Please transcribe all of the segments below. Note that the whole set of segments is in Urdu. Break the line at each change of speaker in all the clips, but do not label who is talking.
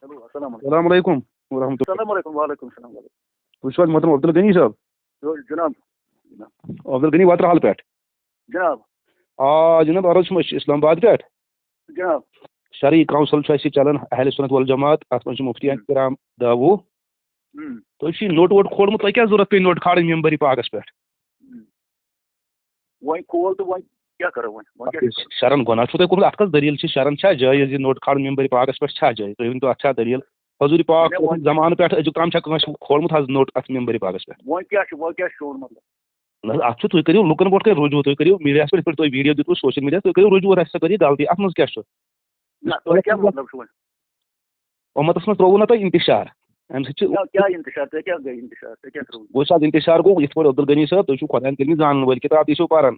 السلام علیکم ورحمۃ اللہ.
السلام علیکم. وعلیکم السلام.
تُہۍ چھِو حظ محترم عبدالغنی صٲب؟
جناب.
عبدالغنی وترحال پٮ۪ٹھ.
جناب.
جناب عرض چھُم أسۍ چھِ اسلام آباد پٮ۪ٹھ.
جناب.
شرعی کونسل چھُ اَسہِ چلان اہل سنت والجماعت اَتھ منٛز چھُ مفتی احترام 10 تُہۍ چھُو نوٹ ووٹ کھولمُت تۄہہِ کیٛاہ ضوٚرتھ پیٚیہِ نوٹ کھالٕنۍ ممبری پاکس پٮ۪ٹھ؟
وۄنۍ کھول تہٕ وۄنۍ کیٛاہ کرو وۄنۍ
شرن گۄناہ چھُو تۄہہِ کوٚرمُت اَتھ کۄس دٔلیٖل چھِ شرن چھا جٲیز یہِ نوٹ کھالُن ممبری پاکس پٮ۪ٹھ چھا جٲیز تُہۍ ؤنۍتو اَتھ چھا دٔلیٖل حضوٗرِ پاک زمانہٕ پٮ۪ٹھ أزیُک تام چھا کٲنٛسہِ کھولمُت حظ نوٹ اَتھ ممبری پاکس پٮ۪ٹھ؟
وۄنۍ کیٛاہ چھُ چون مطلب؟
نہ حظ اَتھ چھُ تُہۍ کٔرِو لُکن برونٛٹھ کَنہِ رجوٗع تُہۍ کٔرِو میٖڈیاہَس پٮ۪ٹھ یِتھ پٲٹھۍ تُہۍ ویٖڈیو دِتوٕ سوشَل میٖڈیا تُہۍ کٔرِو رجوٗع اَسہِ سا کٔر یہِ غلطی اَتھ منٛز کیٛاہ چھُ؟
نہ تۄہہِ کیٛاہ مطلب چھُ وۄنۍ؟
اُمتَس منٛز ترٛووُ نہ تۄہہِ اِنتِشار اَمہِ سۭتۍ چھُ
کیٛاہ اِنتِشار تۄہہِ کیٛاہ گٔے اِنتِشار تۄہہِ کیٛاہ ترٛووُ؟
وٕچھ حظ اِنتِشار گوٚو یِتھ پٲٹھۍ عبدالغنی صٲب تُہۍ چھِو خۄدایَن کٔرمٕتۍ زانَن وٲلۍ کِتاب تہِ چھِو پَران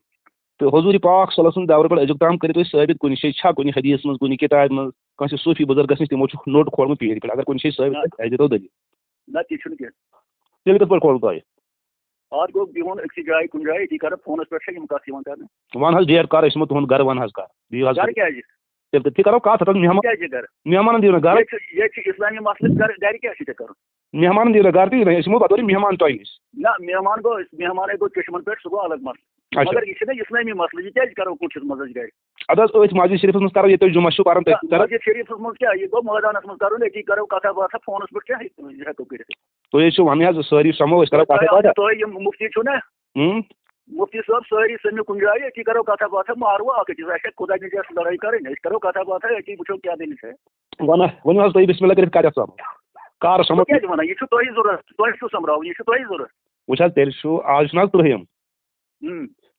تہٕ حضوٗرِ پاک صلی اللہ علیہ وسلم دورٕ پٮ۪ٹھ أزیُک تام کٔرِو تُہۍ ثٲبِت کُنہِ جایہِ چھا کُنہِ حدیٖث منٛز کُنہِ کِتابہِ منٛز کٲنٛسہِ صوٗفی بُزرگس نِش تِمو چھُ نوٹ کھولمُت پیٖرِ پٮ۪ٹھ اگر کُنہِ جایہِ ثٲبِت اَسہِ دیٖتو دٔلیٖل.
نہ تہِ چھُنہٕ کیٚنٛہہ.
تیٚلہِ کِتھ پٲٹھۍ کھولوٕ تۄہہِ؟
اَتھ گوٚو بِہُن أکسٕے جایہِ کُنہِ جایہِ أتی کرو فونَس پٮ۪ٹھ چھےٚ یِم کَتھ یِوان کرنہٕ.
وَن حظ ڈیٹ کر أسۍ یِمو تُہُنٛد گرٕ وَن حظ کر دِیِو حظ
گرٕ کیٛازِ؟
تیٚلہِ تہِ کرو کَتھ ہَتھ
کیٛازِ گرٕ؟
مہمانن دِیِو نہ گرٕ
ییٚتہِ چھِ اِسلامی مسلہٕ گرِ کیٛاہ چھُ ژےٚ کَرُن؟
مہمانن دِیِو نہ گرٕ تہِ أسۍ یِمو بطورِ مہمان تۄہہِ نِش.
نہ مہمان گوٚو مہمانے گوٚو چشمن پٮ۪ٹھ سُہ گوٚو الگ مسلہٕ مگر یہِ چھُنہ اِسلٲمی مسلہٕ یہِ کیٛازِ کرو کُٹھِس منٛز أسۍ گرِ؟
اَدٕ حظ أتھۍ مسجد شریٖفس منٛز کرو ییٚتہِ تُہۍ جُمعہ چھُو پَران
مسجد شریٖفس منٛز کیٛاہ یہِ گوٚو مٲدانَس منٛز کَرُن أتی کرو کَتھا باتھا فونَس پٮ۪ٹھ کیٛاہ ہٮ۪کو کٔرِتھ؟
تُہۍ ٲسِو وَنٕے حظ سٲری سَمو أسۍ کرو کَتھا باتھا.
تۄہہِ یِم مُفتی چھُو نا مُفتی صٲب سٲری سٔمِو کُنہِ جایہِ أتی کرو کَتھا باتھا مارو اکھ أکِس اَسہِ خۄدا نِجَس لڑٲے کَرٕنۍ أسۍ کرو کَتھا باتھا أتی وٕچھو کیٛاہ دٔلیٖل چھےٚ.
ؤنِو حظ تُہۍ بِسمہِ اللہ کٔرِتھ کَتٮ۪تھ سَمو کر سَمو
کیٛازِ وَنان یہِ چھُ تۄہہِ ضوٚرتھ تۄہہِ چھُو سَمراوُن یہِ چھُ تۄہہِ ضوٚرتھ.
وٕچھ حظ تیٚلہِ چھُ آز چھُنہٕ حظ 30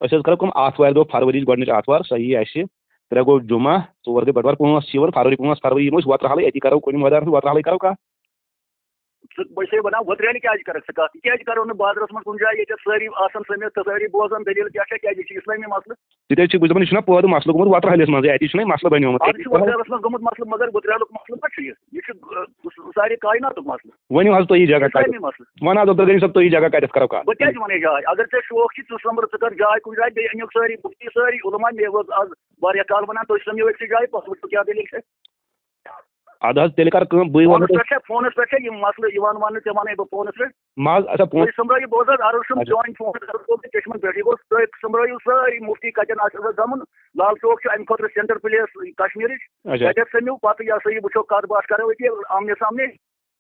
أسۍ حظ کرو کٲم آتھوارِ دۄہ فرؤریِچ گۄڈٕنِچ آتھوار سۄ یی اَسہِ 3 گوٚو جُمعہ 4 گٔے بَٹوار 5 چھِ یِوان فرؤری یِمو أسۍ وترٕ أتی کرو کُنہِ مٲدانَس منٛز وترٕ حالٕے کرو کَتھ.
بہٕ چھُسے وَنان وۄترِ کیٛازِ کَرکھ ژٕ کَتھ یہِ کیٛازِ کرو نہٕ بازرَس منٛز کُنہِ جایہِ ییٚتٮ۪تھ سٲری آسان سٔمِتھ تہٕ سٲری بوزان دٔلیٖل کیٛاہ چھےٚ کیٛازِ یہِ چھُ اِسلٲمی مسلہٕ.
تِتہِ حظ چھِ بہٕ دَپان یہِ چھُنہ پٲدٕ مسلہٕ گوٚمُت وترٕ حٲلِس منٛزٕے اَتی چھُنہ مسلہٕ بَنیومُت.
اَز چھُ وۄترٮ۪لَس منٛز گوٚمُت مسلہٕ مگر وۄترٮ۪لُک مسلہٕ ما چھُ یہِ چھُ سارے کایناتُک مسلہٕ.
ؤنِو حظ تُہۍ یہِ جگہ
اِسلٲمی مسلہٕ.
وَن حظ عبدالغنی صٲب تُہۍ یہِ جگہ کَتٮ۪تھ کرو کَتھ.
بہٕ کیٛازِ وَنَے جاے اگر ژےٚ شوق چھِ ژٕ سومبر ژٕ کر جاے کُنہِ جایہِ بیٚیہِ أنِکھ سٲری مُفتی سٲری عُلما مےٚ وٲژ آز واریاہ کال وَنان تُہۍ سٔمِو أکسٕے جایہِ پَتہٕ وٕچھو کیٛاہ دٔلیٖل چھےٚ.
اَدٕ حظ تیٚلہِ کر کٲم بٕے وَنہٕ
فونَس پٮ۪ٹھ چھےٚ یِم مسلہٕ یِوان وَننہٕ ژےٚ وَنَے بہٕ فونَس پٮ۪ٹھ.
تُہۍ
سُمبرٲیِو بوز حظ عرض چھُم جویِنٹ فون چشمن پٮ۪ٹھ یہِ گوٚژھ تُہۍ سُمبرٲیِو سٲری مُفتی کَتٮ۪ن آسہِ گژھُن لال چوک چھُ اَمہِ خٲطرٕ سینٹر پٕلیس کشمیٖرٕچ تَتٮ۪تھ سٔمِو پَتہٕ یہِ ہسا یہِ وٕچھو کَتھ باتھ کرو أتی آمنے سامنے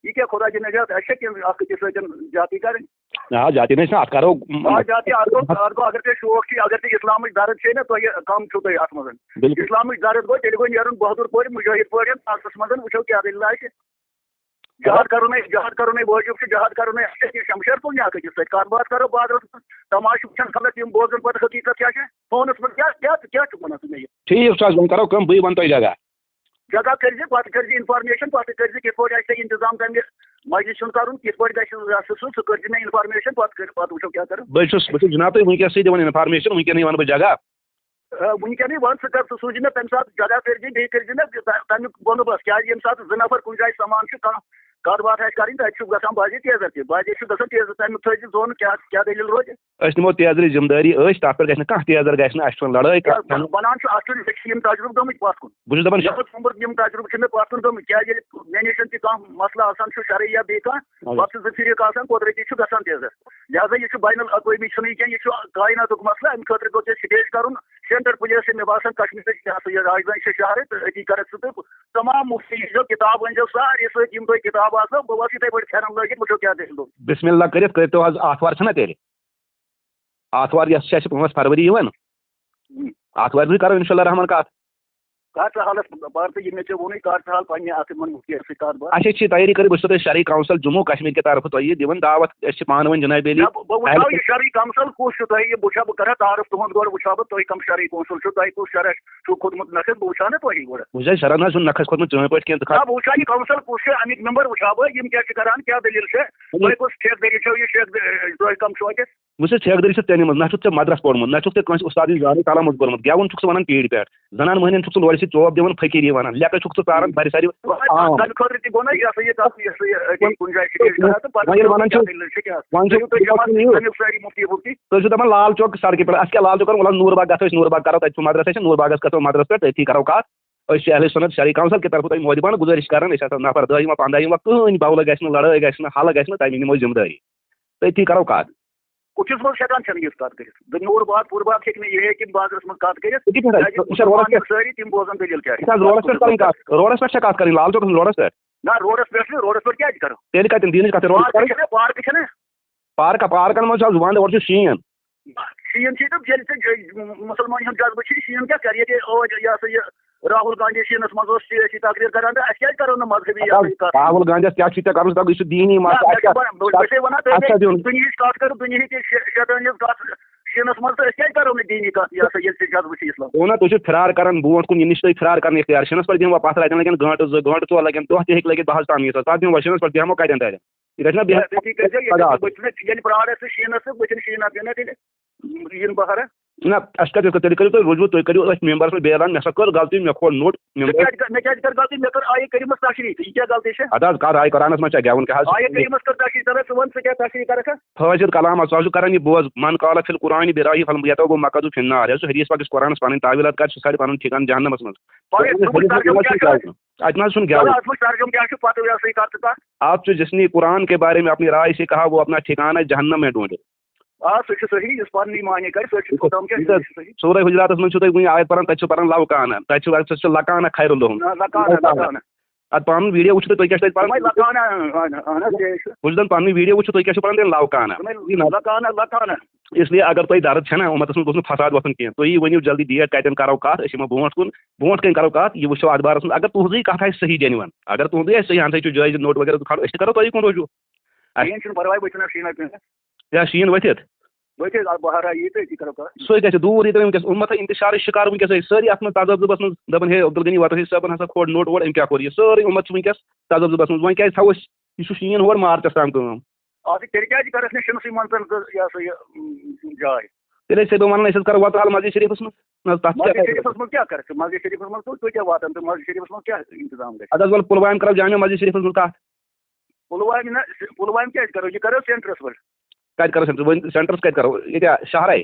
یہِ کیٛاہ خۄدا دِ نجات اَسہِ چھےٚ کیٚنٛہہ اکھ أکِس سۭتۍ جاتی کَرٕنۍ.
آ جاتی نہٕ اَتھ کرو
جاتی اَتھ گوٚو اگر تۄہہِ شوق چھُ اگر تۄہہِ اِسلامٕچ درد چھے نا تۄہہِ کَم چھُو تۄہہِ اَتھ منٛز اِسلامٕچ درد گوٚو تیٚلہِ گوٚو نیرُن بہادُر پٲٹھۍ مُجٲہِد پٲٹھۍ پاکَس منٛز وٕچھو کیٛاہ دٔلیٖل آسہِ. جہاد کَرُن وٲجِب چھُ جہاد کَرُن اَسہِ چھےٚ کیٚنٛہہ شمشیر تُلنہِ اکھ أکِس سۭتۍ کَتھ باتھ کرو بازرَس منٛز تماشہٕ وٕچھان خلق یِم بوزن پَتہٕ حقیٖقت کیٛاہ چھےٚ فونَس منٛز کیٛاہ چھُکھ وَنان ژٕ مےٚ یہِ.
ٹھیٖک چھُ حظ وۄنۍ کرو کٲم بٕے وَنہٕ تۄہہِ
جگہ کٔرۍ زِ پَتہٕ کٔرۍ زِ اِنفارمیشن پَتہٕ کٔرۍ زِ کِتھ پٲٹھۍ آسہِ تۄہہِ اِنتظام تَمہِ مجلس چھُنہٕ کَرُن کِتھ پٲٹھۍ گژھِ سُہ کٔرۍ زِ مےٚ اِنفارمیشن پَتہٕ وٕچھو کیٛاہ کَرو.
بہٕ چھُس جِناب تۄہہِ وٕنکٮ۪سٕے دِوان اِنفارمیشن وٕنکٮ۪نٕے وَنہٕ بہٕ جگہ.
وٕنکٮ۪نٕے وَن ژٕ کر ژٕ سوٗزِ مےٚ تَمہِ ساتہٕ جگہ کٔرۍ زِ بیٚیہِ کٔرۍ زِ مےٚ تَمیُک بندوبست کیٛازِ ییٚمہِ ساتہٕ 2 نفر کُنہِ جایہِ سَمان چھُ کانٛہہ کَتھ باتھ آسہِ کَرٕنۍ تَتہِ چھُ گژھان بازے تیزر تہِ بازے چھُ گژھان تیزر تَمیُک تھٲے زِ ژٕ کیٛاہ دٔلیٖل روزِ.
أسۍ نِمو تیزرٕچ ذِمہٕ دٲری أسۍ تَتھ پٮ۪ٹھ گژھِ نہٕ کانٛہہ تیزر گژھِ نہٕ اَسہِ چھُنہٕ لڑٲے
بَنان چھُ اَتھ چھُ یِم تجرُبہٕ گٔمٕتۍ پَتھ کُن.
بہٕ چھُس دَپان
یِم تجرُبہٕ چھِ مےٚ پَتھ کُن گٔمٕتۍ کیٛازِ ییٚلہِ مےٚ نِش تہِ کانٛہہ مسلہٕ آسان چھُ شرعی یا بیٚیہِ کانٛہہ پَتہٕ چھُ 2 فریٖق آسان قۄدرٔتی چھُ گژھان تیزر لہٰذا یہِ چھُ بین الاقوٲمی چھُنہٕ یہِ کیٚنٛہہ یہِ چھُ کایناتُک مسلہٕ اَمہِ خٲطرٕ گوٚو ژےٚ سٹیج کَرُن سینٹر پٕلیس چھِ مےٚ باسان کشمیٖرٕچ یہِ راجدھانی چھِ شہرٕ تہٕ أتی کَرکھ ژٕ تہٕ تمام مُفتی ییٖزیو کِتاب أنۍزیو سارے سۭتۍ یِم تۄہہِ کِتاب آسنو بہٕ وَسہٕ یِتھَے پٲٹھۍ پھٮ۪رن لٲگِتھ وٕچھو کیٛاہ دٔلیٖل گوٚو.
بِسمہِ اللہ کٔرِتھ کٔرۍتو حظ آتھوار چھَنہ تیٚلہِ آتھوار یۄس چھِ اَسہِ 5 فرؤری یِوان آتھوارِ دۄہ کرو اِنشاء اللہ رحمان کَتھ.
کَتھ حالَس پَتہٕ یہِ مےٚ ژےٚ ووٚنُے کَتھ حال پنٛنہِ اَتھ یِمن مُفتِیَن سۭتۍ کَتھ باتھ.
اَسہِ چھِ تیٲری کٔرِتھ بہٕ چھُسو تۄہہِ شرعی کونسل جموں کشمیٖر کہِ طرفہٕ تۄہہِ یہِ دِوان دعوت أسۍ چھِ پانہٕ ؤنۍ جِناب علی.
بہٕ وٕچھو یہِ شرعی کونسل کُس چھُ تۄہہِ یہِ وٕچھا بہٕ کرٕ تعارُف تُہُنٛد گۄڈٕ وٕچھا بہٕ تُہۍ کَم شرعی کونسل چھُو تۄہہِ کُس شرع چھُو کھوٚتمُت نَکھٕ بہٕ وٕچھا نا تۄہہِ گۄڈٕ.
وٕچھ حظ شرعن حظ چھُنہٕ نَکھَس کھوٚتمُت چٲنۍ پٲٹھۍ کیٚنٛہہ.
بہٕ وٕچھا یہِ کونسل کُس چھُ اَمِکۍ ممبر وٕچھا بہٕ یِم کیٛاہ چھِ کران کیٛاہ دٔلیٖل چھےٚ تۄہہِ کُس ٹھیکہٕ چھو یہِ تۄہہِ کَم چھُو اَتہِ.
وٕچھ حظ ٹھیکہٕ دٔری چھِ ژےٚ نِمٕژ نہ چھُکھ ژےٚ مدرس پوٚرمُت نہ چھُکھ ژےٚ کٲنٛسہِ اُستادٕنۍ زانٕے تعلیٰ منٛز کوٚرمُت گٮ۪وُن چھُکھ ژٕ وَنان پیٖرِ پٮ۪ٹھ زنان مٔہنِین چھُکھ ژٕ لورِ سۭتۍ چوب دِوان فقیٖری وَنان لیٚکھٕ چھُکھ ژٕ پاران بَرِ سارِ.
تَمہِ خٲطرٕ تہِ گوٚو نا یہِ ہسا یہِ کُنہِ جایہِ سٹیج کران تہٕ پَتہٕ
تُہۍ چھِو دَپان لال چوک سڑکہِ پٮ۪ٹھ اَسہِ کیٛاہ لال چوک کرو نوٗر باغ گژھو أسۍ نوٗر باغ کرو تَتہِ چھُ مدرس اَسہِ نوٗر باغس گژھو مدرس پٮ۪ٹھ تٔتھی کرو کَتھ اہل سنت شرعی کونسل کی طرف تھی مودبان گزارش کران نفر دہم 15 کہین بولہ گھنہ لڑائی گھنہ حل گھنہ تمی نمو ذمہ داری تھی کرو کت
کچھ مز ہیکان یہ کت کر نور باغ پور باغ ہیٚکہِ کہ بازرس مز کت کر ساری تم بوزن دلیل کیا
روڈس پہ کت کریں لال چوک روڈس پہ
نہ روڈس پہ کیا کرو
تیل کتن دینچ کت
پارک
پارکن مز ونڈ اور شین
شین تو مسلمان ہند جذبہ شین کیا کر یہ یہ راہل گاندھی شینس مز سیاسی تقریر کران کیا کرو نا مذہبی
راہل گاندھی کیا کرو یہ دینی
دنہچ کت کرو دنہچ شیطانی کت شینس مز تو کیا کرو نا دینی کت یہ جذبہ اسلام
نا تھی فرار کران برو کن نش تھی فرار کرنے اختیار شینس پہ دمو پتہ لگن لگن گنٹہ 2 گنٹہ 4 لگن دہ تہ لگت بہت تام پتہ دمو شینس پہ دمو کتن تر
یہ پرارس شینس بچن شینا پینا تیل بہار
نہ تیل کرو تھی رجوع تھی کرو ممبرس پہ بیان مے سا کر غلطی مے کھول نوٹ
مے کر غلطی مے کر آئی کرمس تشریح یہ کیا غلطی ہے
اد کر آئی قرآنس مجھ گیون کیا
آئی کرمس کر تشریح کر ون ثہ کیا تشریح کرکھ
حاضر کلام سہ کران یہ بوز من قال فی القرآن برائی فلم یہ گو مقد فی النار سہ حدیث پاکس قرآنس پن تعویلات کر ساری پن ٹھکان جہنمس مز اتنا سن آپ جس نے قرآن کے بارے میں اپنی رائے سے کہا وہ اپنا ٹھکانہ جہنم میں ڈھونڈے سورہ حجرات مجھ تھی آیت پران تک پران لو کانا تک لکانا خیر الحم ات پن ویڈیو وچھو تھی کیا پران بجن پن ویڈیو وچھو تھی پران لو کانا اس لیے اگر تھی درد ہے نا امتس مز گوس فساد وسن کی تھی ونو جلدی ڈیٹ کتن کرو کت برو کن کرو کت یہ وچھو ات بارس مز اگر تہذی کت آئے صحیح جینون اگر تہذی صحیح ہن سا جائز نوٹ وغیرہ کھڑو اس کرو تھی کن روزو یا شین ورتھ سو دور یہ امت انتشار شکار ونکس ساری ات تذبذبس مز دپان ہے عبدالغنی وطنی صاحب ہسا کھول نوٹ ووٹ ام کیا کور یہ ساری امت ونکس تذبذبس مز وی تھو یہ شین ہور مارچس تام تیل سے ونان کرو وات حال مسجد شریفس مز اد ول پلوام کرو جامع مسجد شریفس مز کت
پلوام کیا کرو یہ کرو سینٹرس پہ
کت کرو سینٹرس کت کرو یہ شہرے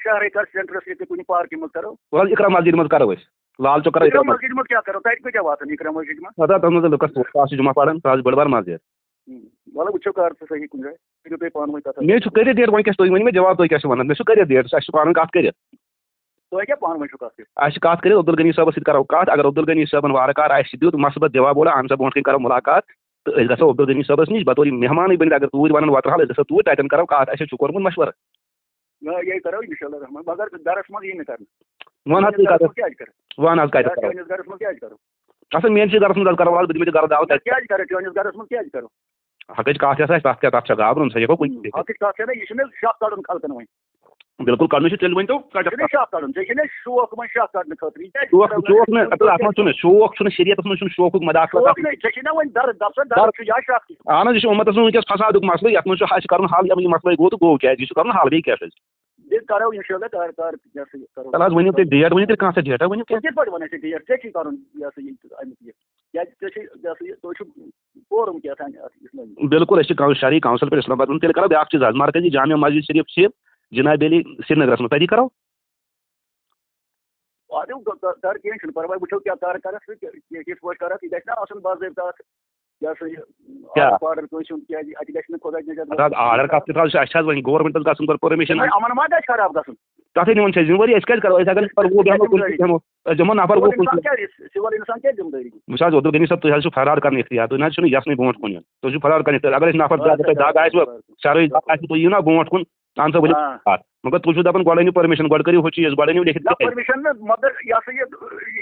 شہرے کر سینٹرس کن پارک مز کرو
اقرا مسجد مز کرو لال چوک
کرو مسجد مز کیا کرو تک کتیا واتن اقرا مسجد مز
تک مز لکس جمعہ پڑھان تاز بڑ بار مسجد
ولہ وچھو کر صحیح کن جائے کرو تھی پان ون کت
مے کر ڈیٹ ون تھی ون مے جواب تھی کیا ونان مے کر ڈیٹ اہس پان کت کر
تھی کیا پان ون کت
کت کت کر عبدالغنی صاحب سی کرو کت اگر عبدالغنی صاحب وار کار آس دیت مثبت جواب بولا اہن سا برو کن کرو ملاقات تو گھو عبدالغنی صاحبس نش بطور مہمان بنت اگر توٗرۍ ونان وتر حال گھو توٗرۍ تتٮ۪ن کرو کت اَسہِ چھُ کوٚرمُت مشورٕ
یہ کرو انشاء اللہ رحمان مگر درس مز یہ کرنا
ون حظ ون حظ کتھ
گرس مز کیا کرو
اصل میٲنِس گرس مز کرو بہٕ دِمہٕ گرٕ دعوت
کیا کرو چٲنِس گرس مز کیا کرو
حقٕچ کتھ یۄس آسہِ تتھ چھا گابرُن سُہ ہیٚکو کُنہِ تہِ
حقٕچ کتھ چھےٚ نا یہ چھُ مےٚ شک کڑُن خلقن وۄنۍ
بالکل کڑنٕے چھُ تیٚلہِ ؤنۍتو
شک کڑُن ژےٚ چھُنہ شوق وۄنۍ شک کڑنہٕ خٲطرٕ
شوق نہٕ اتھ منٛز چھُنہٕ شوق چھُنہٕ شریعتس منٛز چھُنہٕ شوقُک مداخلت
ژےٚ چھُنہ وۄنۍ درد دپ درد چھُ یا شک
اہن حظ یہِ چھُ اُمتس منٛز ونکیٚس فسادُک مسلہٕ یتھ منٛز چھُ اَسہِ کَرُن حل یہِ مسلے گوٚو تہٕ گوٚو کیٛازِ یہِ چھُ کَرُن حل بیٚیہِ کیٛاہ چھُ
کرو انشاء اللہ کر
تل حظ ؤنِو تُہۍ ڈیٹ ؤنِو تیٚلہِ کانٛہہ سا ڈیٹا ؤنِو
کِتھ پٲٹھۍ وَنَے ژےٚ ڈیٹ ژےٚ چھی کَرُن یہِ ہسا یہِ اَمیُک یہِ کیٛازِ ژےٚ چھِ یہِ ہسا یہِ تُہۍ چھُو فورم کیٛاہ تام اَتھ اِسلٲمی
بالکل أسۍ چھِ شرعی کونسل پٮ۪ٹھ اسلام آباد تیٚلہِ کرو بیٛاکھ چیٖز حظ مرکزی جامع مسجد شریف چھِ جناب علی سرینگرس منٛز تٔتی کرو
کر کینٛہہ چھُنہٕ پرواے وٕچھو کیٛاہ کر کرکھ ژٕ کِتھ پٲٹھۍ کرکھ یہِ گژھِ نا آسُن باضٲبطہٕ اَتھ یہِ ہسا یہِ آرڈر کٲنٛسہِ ہُنٛد کیٛازِ اَتہِ گژھِ نہٕ خۄدا نجات
آرڈر کتھ تہِ حظ چھُ اَسہِ حظ وۄنۍ گورمنٹس گژھُن پتہٕ پٔرمِشن
یِمن ما گژھِ خراب گژھُن
تتھے نِوان چھِ أسۍ ذمہٕ وٲری أسۍ کیٛازِ کرو أسۍ اگر أسۍ دِمو نفر وُہ
سِول اِنسان کیٛاہ ذمہٕ دٲری
وٕچھ حظ عبدالغنی صٲب تُہۍ حظ چھِو فرار کرنہٕ اختیار تُہۍ نہ حظ چھِنہٕ یژھنٕے برونٛٹھ کُن یُن تُہۍ چھِو فرار کرنہٕ اختیار اگر أسۍ نفر تۄہہِ دگ آسوٕ شرٲیی دگ آسوٕ تُہۍ یِیِو نا برونٛٹھ کُن اہن سا ؤلِو کتھ مگر تُہۍ چھِو دپان گۄڈٕ أنِو پٔرمِشن گۄڈٕ کٔرِو ہُہ چیٖز گۄڈٕ أنِو لیکھِتھ
پٔرمِشن نہٕ مگر یہِ ہسا یہِ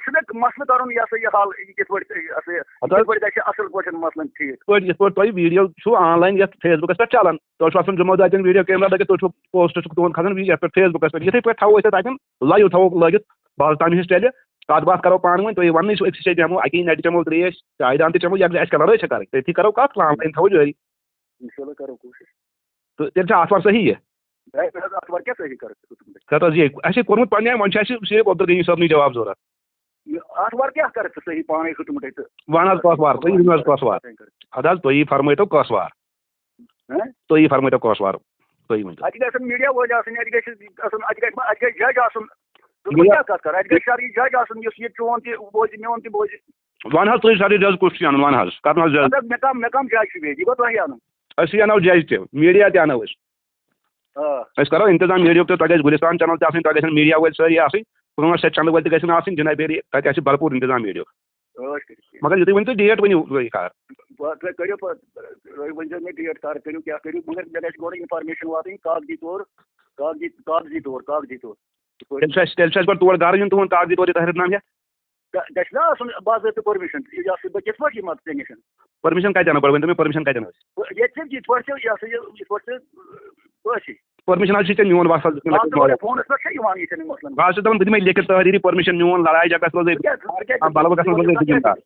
چھُ مےٚ مسلہٕ کرُن یہِ ہسا یہِ حل یہِ کِتھ پٲٹھۍ یہِ ہسا یہِ کِتھ پٲٹھۍ گژھِ اصٕل پٲٹھۍ مسلن ٹھیٖک
یِتھ پٲٹھۍ تۄہہِ ویٖڈیو چھُو آن لاین یتھ فیس بُکس پٮ۪ٹھ چلان تۄہہِ چھُ آسان جمعہ دۄہ اتٮ۪ن ویٖڈیو کیمرا لٲگِتھ تُہۍ چھُو پوسٹ چھُ تُہُنٛد کھسان یتھ پٮ۪ٹھ فیس بُکس پٮ۪ٹھ یِتھٕے پٲٹھۍ تھاوو أسۍ اتٮ۪ن لایِو تھاوو لٲگِتھ بہٕ تَمہِ ہِش چلہِ کتھ باتھ کرو پانہٕ ؤنۍ تُہۍ وننٕے چھُو أکسٕے جایہِ بیٚہمو اکی نٹہِ چٮ۪مو ترٛیش چایہِ دام تہِ چٮ۪مو یکجا اَسہِ کیٛاہ لڑٲے چھےٚ کرٕنۍ تٔتھی کرو کتھ آن لاین تھاوو جٲری
انشاء اللہ کرو کوٗشش
تہٕ تیٚلہِ چھا آتھوار صحیح یہِ
آتھوار کیٛاہ صحیح کرٕ
کتھ حظ یہِ اَسہِ چھُ کوٚرمُت پننہِ آیہِ وۄنۍ چھُ اَسہِ صرف عبدالغنی صٲبنٕے جواب ضروٗرت
آتھوار کیٛاہ کرٕ ژٕ صحیح پانے ہیوٚتمُتٕے تہٕ
وَن حظ کۄس وار تُہۍ ؤنِو حظ کۄس وار اَدٕ حظ تُہی فرمٲیتو کۄس وار تُہی فرمٲیتو کۄس وار تُہۍ ؤنۍتو
اَتہِ گژھن میٖڈیا وٲلۍ آسٕنۍ اَتہِ گژھِ آسُن اَتہِ گژھِ جج آسُن کیا کت کر اتھ گژھِ شرعی جج آسُن یُس یہِ چون تہِ بوزِ میون تہِ بوزِ
ون حظ تُہۍ شرعی جج کُس چھُ اَنُن ون حظ کرن حظ جج
مےٚ کم جج چھُ بیٚیہِ یہِ گوٚو تۄہہِ اَنُن
أسی اَنو جج تہِ میٖڈیا تہِ اَنو أسۍ کرو انتظام میٖڈیاہُک تہِ تۄہہِ گژھِ گُلِستان چینل تہِ آسٕنۍ تۄہہِ گژھن میٖڈیا وٲلۍ سٲری آسٕنۍ 5-6 چنلہٕ وٲلۍ تہِ گژھن آسٕنۍ جناب علی تَتہِ آسہِ بھرپوٗر انتظام میٖڈیاہُک مگر یُتُے ؤنِو تُہۍ ڈیٹ ؤنِو تُہۍ کر
تُہۍ کٔرِو تُہۍ ؤنۍزیو مےٚ ڈیٹ کر کٔرِو کیٛاہ کٔرِو مگر مےٚ گژھِ گۄڈٕ اِنفارمیشن واتٕنۍ کاغذی طور
تیٚلہِ چھُ اَسہِ گۄڈٕ تور گرٕ یُن تُہُنٛد کاغذی طور طاہِر نام
گژھِ نا آسُن باضٲبطہٕ پٔرمِشن یہِ ہسا بہٕ کِتھ پٲٹھۍ یِمہٕ ژےٚ نِش
پٔرمِشن کَتہِ اَنو گۄڈٕ ؤنۍتو مےٚ پٔرمِشن کَتہِ اَنو أسۍ
ییٚتہِ چھِ یِتھ پٲٹھۍ یہِ ہسا یِتھ پٲٹھۍ ٲسی
پٔرمِشن حظ چھِ ژےٚ میون وَسل
فونس پٮ۪ٹھ چھا یِوان یِتھٮ۪ن مسلن
بہٕ حظ چھُس دَپان بہٕ دِمے لیکھِتھ تحریٖری پٔرمِشن میون لڑایہِ جگہس منٛز بلبہٕ گژھنس منٛز ذِمہٕ دار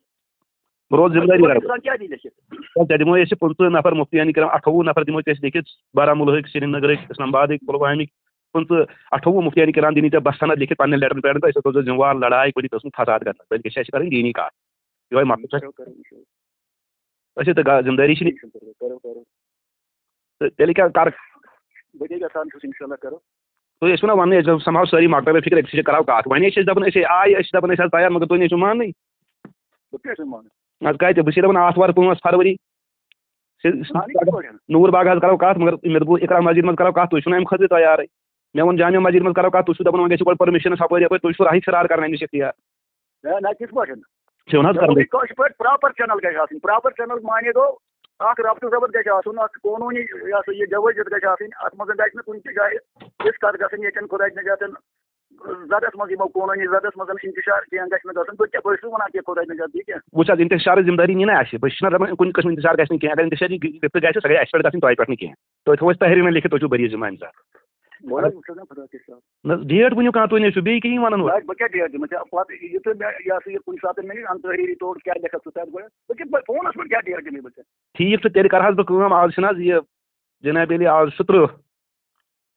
بہٕ روزٕ ذِمہٕ دٲری ژےٚ دِمو أسۍ 15 نفر مُفتِیان کرام 28 نفر دِمو ژےٚ أسۍ لیکھِتھ بارہمولہٕکۍ سری نگرٕکۍ اسلام آبادٕکۍ پُلوامِکۍ 28 مُفتِیان کرام دِنی ژےٚ بستنس لیکھِتھ پنٕنٮ۪ن لیٹرن پیٹھ تہٕ أسۍ روزو ذِمہٕ وار لڑایہِ کُنہِ قٕسمُک فساد کرنس بٔلکہِ چھِ اَسہِ کرٕنۍ دیٖنی کتھ یِہوے مسلہٕ چھُ اَسہِ تہٕ ذِمہٕ دٲری چھِ تہٕ تیٚلہِ کیٛاہ کر تُہۍ ٲسِو نا وَننٕے أسۍ سماو سٲری مۄکلٲو فِکر أکسٕے کرو کتھ وۄنۍ چھِ أسۍ دپان أسۍ آیہِ أسۍ چھِ دپان أسۍ حظ تیار مگر تُہۍ نَے چھِو ماننٕے حظ کتہِ بہٕ چھُسے دپان آتھوار 5 فروری نوٗر باغ حظ کرو کتھ مگر مےٚ دوٚپ اقرا مسجد منٛز کرو کتھ تُہۍ چھِو نہٕ اَمہِ خٲطرٕ تیارٕے مےٚ ووٚن جامع مسجد منٛز کرو کتھ تُہۍ چھِو دپان وۄنۍ گژھِ گۄڈٕ پٔرمِشن ہُپٲرۍ یپٲرۍ تُہۍ چھِو راہی فرار کران اَمہِ نِش اختیار چھِو نہٕ حظ کران
پراپر چینل گژھِ آسٕنۍ پراپر چینل مانے گوٚو اکھ ربطہٕ ضبط گژھِ آسُن اکھ قونوٗنی یہِ ہسا یہِ جوٲزِیت گژھِ آسٕنۍ اتھ منٛز گژھِ نہٕ کُنہِ تہِ جایہِ یِژھ کتھ گژھٕنۍ ییٚتٮ۪ن خۄداے نجاتن زدس منٛز یِمو قونوٗنی زدس منٛز انتشار کینٛہہ گژھِ نہٕ گژھُن بہٕ چھُس ونان کہِ خۄداے نجات دی کینٛہہ
وٕچھ حظ انتشارٕچ ذِمہٕ دٲری نی نا اَسہِ بہٕ چھُس نا دپان کُنہِ قٕسمُک انتشار گژھِ نہٕ کینٛہہ اگر انتشار گژھِ سۄ گژھِ اَسہِ پٮ۪ٹھ گژھٕنۍ تۄہہِ پٮ۪ٹھ نہٕ کینٛہہ تُہۍ تھوٚو اَسہِ تحریٖر لیکھِتھ تُہۍ چھِو بٔری ذِمہٕ اَمہِ ساتہٕ نہ ڈیٹ ؤنِو کانٛہہ تُہۍ نَے چھِو بیٚیہِ کِہیٖنۍ وَنان
بہٕ کیٛاہ ڈیٹ دِمہٕ ژےٚ پتہٕ یِتھُے مےٚ یہِ ہسا یہِ کُنہِ ساتہٕ مےٚ اَن تحریٖری طور کیٛاہ لیکھکھ ژٕ تتھ گۄڈٕ بہٕ کِتھ پٲٹھۍ فونس پٮ۪ٹھ کیٛاہ ڈیٹ دِمٕے بہٕ ژےٚ
ٹھیٖک چھُ تیٚلہِ کرٕ حظ بہٕ کٲم آز چھِنہٕ حظ یہِ جناب علی آز چھُ 30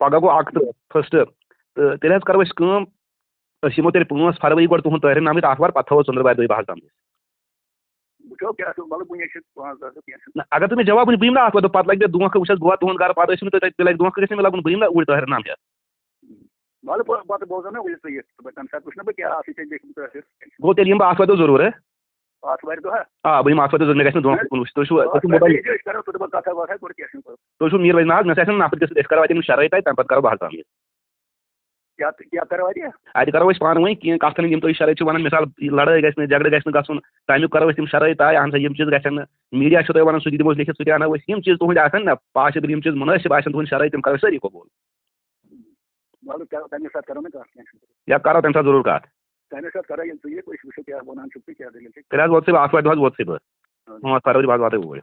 پگاہ گوٚو 31 تہٕ تیٚلہِ حظ کرو أسۍ کٲم أسۍ یِمو تیٚلہِ 5 فروری گۄڈٕ تُہُنٛد تحریٖر نامہٕ آتھوار پتہٕ تھاوو ژٔنٛدٕروارِ دۄہہِ بہٕ حظ نہ اگر تُہۍ مےٚ جواب ؤنِو بہٕ یِمہٕ نا آتھوارِ دۄہ پتہٕ لگہِ مےٚ دھونٛکھٕ وٕچھ حظ بہٕ واتہٕ تُہُنٛد گرٕ پتہٕ ٲسِو نہٕ تُہۍ تیٚلہِ لگہِ دھونٛکھٕ گژھِ نہٕ مےٚ لگُن بہٕ یِمہٕ نا اوٗرۍ تحریٖر نامہٕ
پتہٕ بوزو نا وٕنہِ ژٕ یِتھ تَمہِ ساتہٕ وٕچھ نا بہٕ کیٛاہ آسہِ ژےٚ لیکھمُت
گوٚو تیٚلہِ یِمہٕ بہٕ آتھوارِ دۄہ ضروٗر
آتھوارِ دۄہ
آ بہٕ یِمہٕ آتھوارِ دۄہ مےٚ گژھِ نہٕ دھونٛکھٕ کُن وٕچھ تُہۍ چھُو میٖر وٲلۍ نہ حظ مےٚ سۭتۍ آسن نفر گٔژھِتھ أسۍ کرو اَتہِ یِم شرٲیط تَتہِ تَمہِ پتہٕ کرو بہٕ حظ تعمیٖر اَتہِ کرو أسۍ پانہٕ ؤنۍ کینٛہہ کَتھ یِم تُہۍ شرٲیط چھِو وَنان مِثال لڑٲے گژھِ نہٕ جگڑٕ گژھِ نہٕ گژھُن تَمیُک کرو أسۍ تِم شرٲیط طے اہن سا یِم چیٖز گژھن نہٕ میٖڈیا چھُو تۄہہِ وَنان سُہ تہِ دِمو أسۍ لیکھِتھ سُہ تہِ اَنو أسۍ یِم چیٖز تُہٕنٛدۍ آسن نا پاسِبٕل یِم چیٖز مُنٲسِب آسن تُہٕنٛدۍ شرٲیط تِم کرو سٲری قبوٗل یا کرو تَمہِ ساتہٕ ضروٗر کَتھ تیٚلہِ حظ ووتسٕے بہٕ آتھوارِ دۄہ حظ ووتسٕے بہٕ 5 فروری بعد واتَے اوٗرۍ